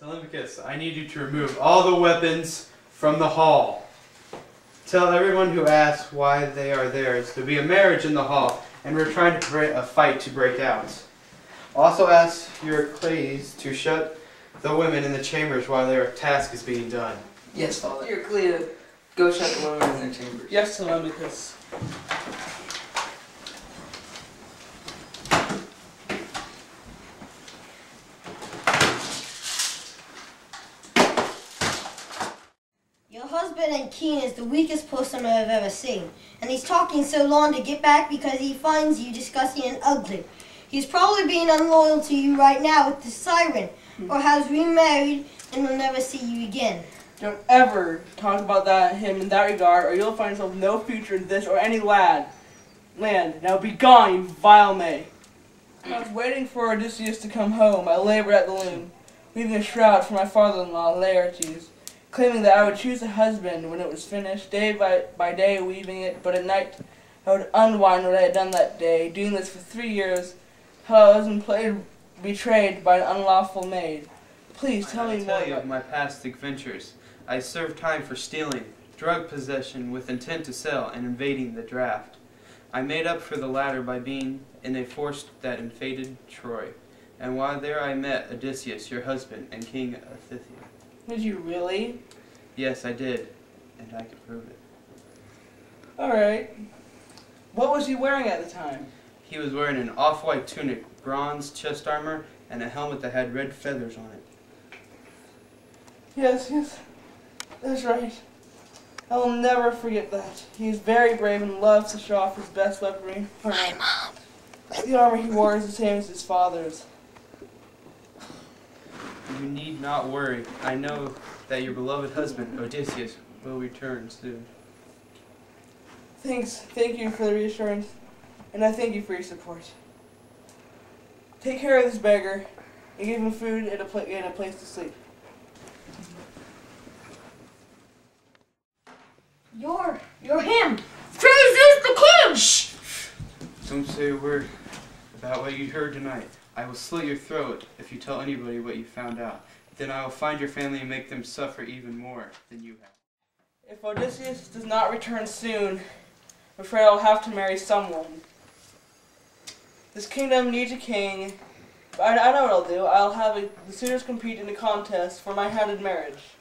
Telemachus, I need you to remove all the weapons from the hall. Tell everyone who asks why they are there is to be a marriage in the hall, and we're trying to prevent a fight to break out. Also ask your Clays to shut the women in the chambers while their task is being done. Yes, Father. You're clear to go shut the women in their chambers. Yes, Telemachus. Your husband and Keen is the weakest person I've ever seen, and he's talking so long to get back because he finds you disgusting and ugly. He's probably being unloyal to you right now with the siren, or has remarried and will never see you again. Don't ever talk about him in that regard, or you'll find yourself no future in this or any land. Now be gone, you vile May. I was waiting for Odysseus to come home. I labored at the loom, weaving a shroud for my father-in-law, Laertes, claiming that I would choose a husband when it was finished, day by day weaving it, but at night I would unwind what I had done that day, doing this for 3 years, till I was betrayed by an unlawful maid. Please tell me more. I tell you of my past adventures. I served time for stealing, drug possession with intent to sell, and invading the draft. I made up for the latter by being in a force that invaded Troy, and while there I met Odysseus, your husband, and King Athithia. Did you really? Yes, I did, and I could prove it. Alright. What was he wearing at the time? He was wearing an off-white tunic, bronze chest armor, and a helmet that had red feathers on it. Yes, that's right. I will never forget that. He is very brave and loves to show off his best weaponry. Hi, Mom. The armor he wore is the same as his father's. You need not worry. I know that your beloved husband, Odysseus, will return soon. Thank you for the reassurance, and I thank you for your support. Take care of this beggar, and give him food and a place to sleep. You're him! Praises the king! Shh! Don't say a word about what you heard tonight. I will slit your throat if you tell anybody what you found out. Then I will find your family and make them suffer even more than you have. If Odysseus does not return soon, I'm afraid I'll have to marry someone. This kingdom needs a king, but I know what I'll do. I'll have the suitors compete in a contest for my hand in marriage.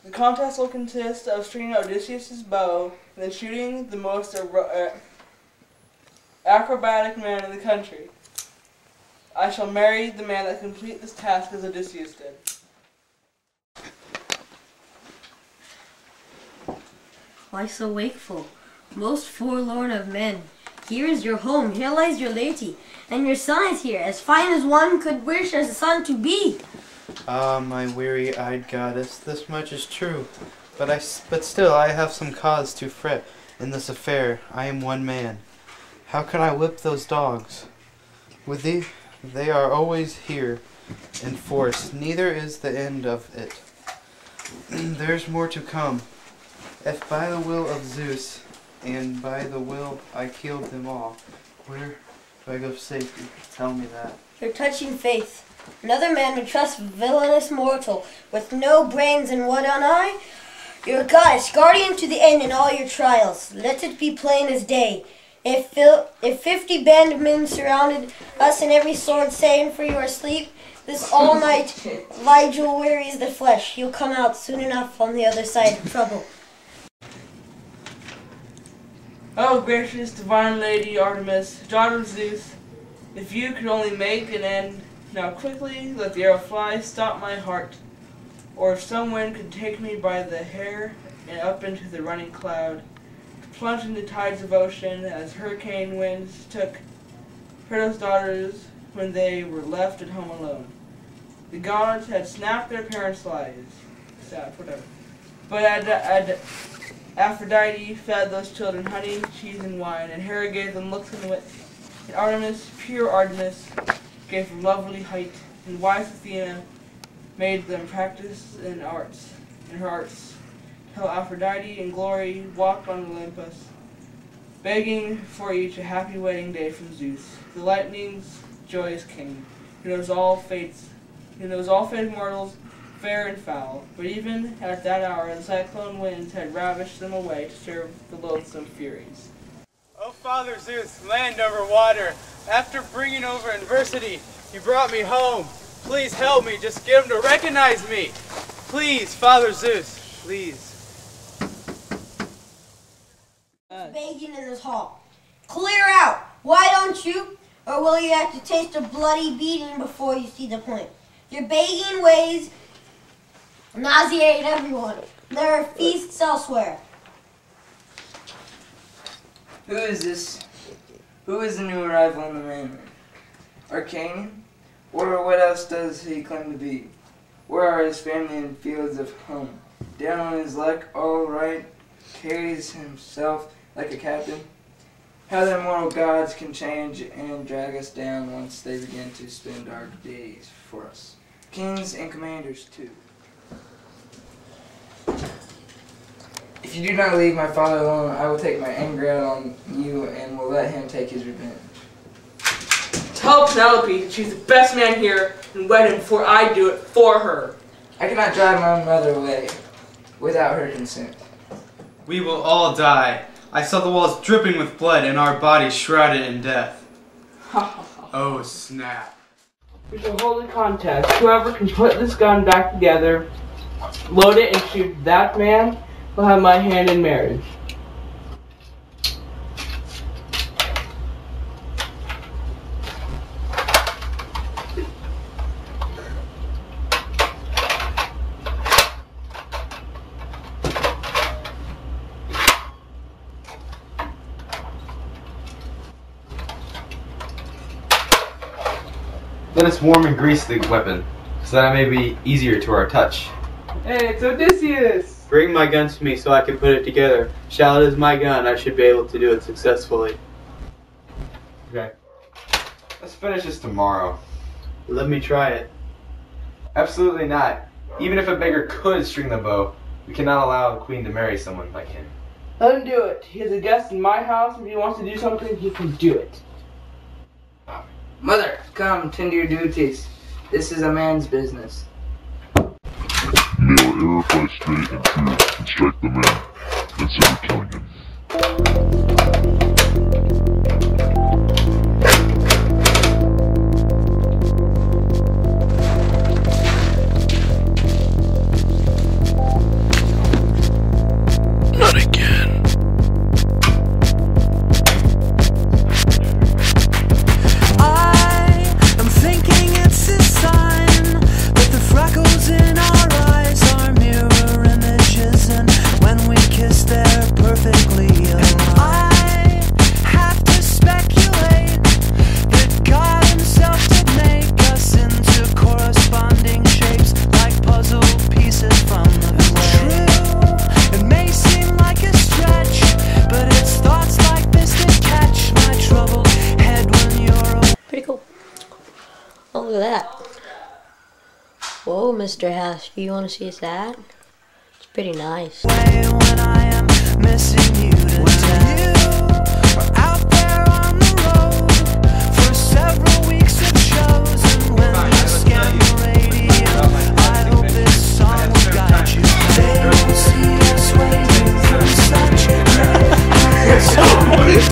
The contest will consist of stringing Odysseus' bow and then shooting the most acrobatic man in the country. I shall marry the man that can complete this task as Odysseus did. Why so wakeful? Most forlorn of men. Here is your home, here lies your lady, and your son is here, as fine as one could wish a son to be. Ah, my weary-eyed goddess, this much is true, but still I have some cause to fret in this affair. I am one man. How can I whip those dogs? With thee, they are always here in force. Neither is the end of it. There's more to come. If by the will of Zeus and by the will I killed them all, where do I go safety? Tell me that. Your touching faith. Another man would trust villainous mortal with no brains and what on eye? Your goddess, guardian to the end in all your trials. Let it be plain as day. If 50 band men surrounded us and every sword saying for your sleep, this all-night vigil wearies the flesh. You'll come out soon enough on the other side of trouble. Oh, gracious divine lady Artemis, daughter of Zeus, if you could only make an end, now quickly let the arrow fly, stop my heart, or if some wind could take me by the hair and up into the running cloud, to plunge into tides of ocean as hurricane winds took Protos' daughters when they were left at home alone. The gods had snapped their parents' lives, whatever. But Aphrodite fed those children honey, cheese, and wine, and Hera gave them looks and wit. And Artemis, pure Artemis, gave them lovely height, and wise Athena made them practice in her arts, till Aphrodite in glory walked on Olympus, begging for each a happy wedding day from Zeus, the lightning's joyous king, who knows all fates and those all-fated mortals fair and foul. But even at that hour, the cyclone winds had ravished them away to serve the loathsome Furies. Oh, Father Zeus, land over water, after bringing over adversity, you brought me home. Please help me, just get him to recognize me. Please, Father Zeus, please. Begging in this hall. Clear out! Why don't you? Or will you have to taste a bloody beating before you see the point? Your begging ways nauseate everyone. There are feasts elsewhere. Who is this? Who is the new arrival in the manor? Arcanian? Or what else does he claim to be? Where are his family and fields of home? Down on his luck, all right, carries himself like a captain. How the immortal gods can change and drag us down once they begin to spend our days for us. Kings and commanders, too. If you do not leave my father alone, I will take my anger out on you and will let him take his revenge. Tell Penelope she's the best man here and wed him before I do it for her. I cannot drive my own mother away without her consent. We will all die. I saw the walls dripping with blood and our bodies shrouded in death. Oh, snap. We shall hold a contest. Whoever can put this gun back together, load it, and shoot that man will have my hand in marriage. Let us warm and grease the weapon, so that it may be easier to our touch. Hey, it's Odysseus! Bring my gun to me so I can put it together. Shall it is my gun, I should be able to do it successfully. Okay. Let's finish this tomorrow. Let me try it. Absolutely not. Even if a beggar could string the bow, we cannot allow the queen to marry someone like him. Let him do it. He is a guest in my house. If he wants to do something, he can do it. Mother, come, tend to your duties. This is a man's business. Nail arrow fly straight and true, and strike the man. Consider killing him. Not again. I'm thinking it's a sign, but the freckles in our eyes are mirror images, and when we kiss they're perfectly aligned. I have to speculate that God himself did make us into corresponding shapes, like puzzle pieces from the clay. True, it may seem like a stretch, but it's thoughts like this that catch my troubled head when you're away. Pretty cool. Oh, look at that. Whoa, Mr. Haskey, you want to see his ad? It's pretty nice. When I am missing you to death.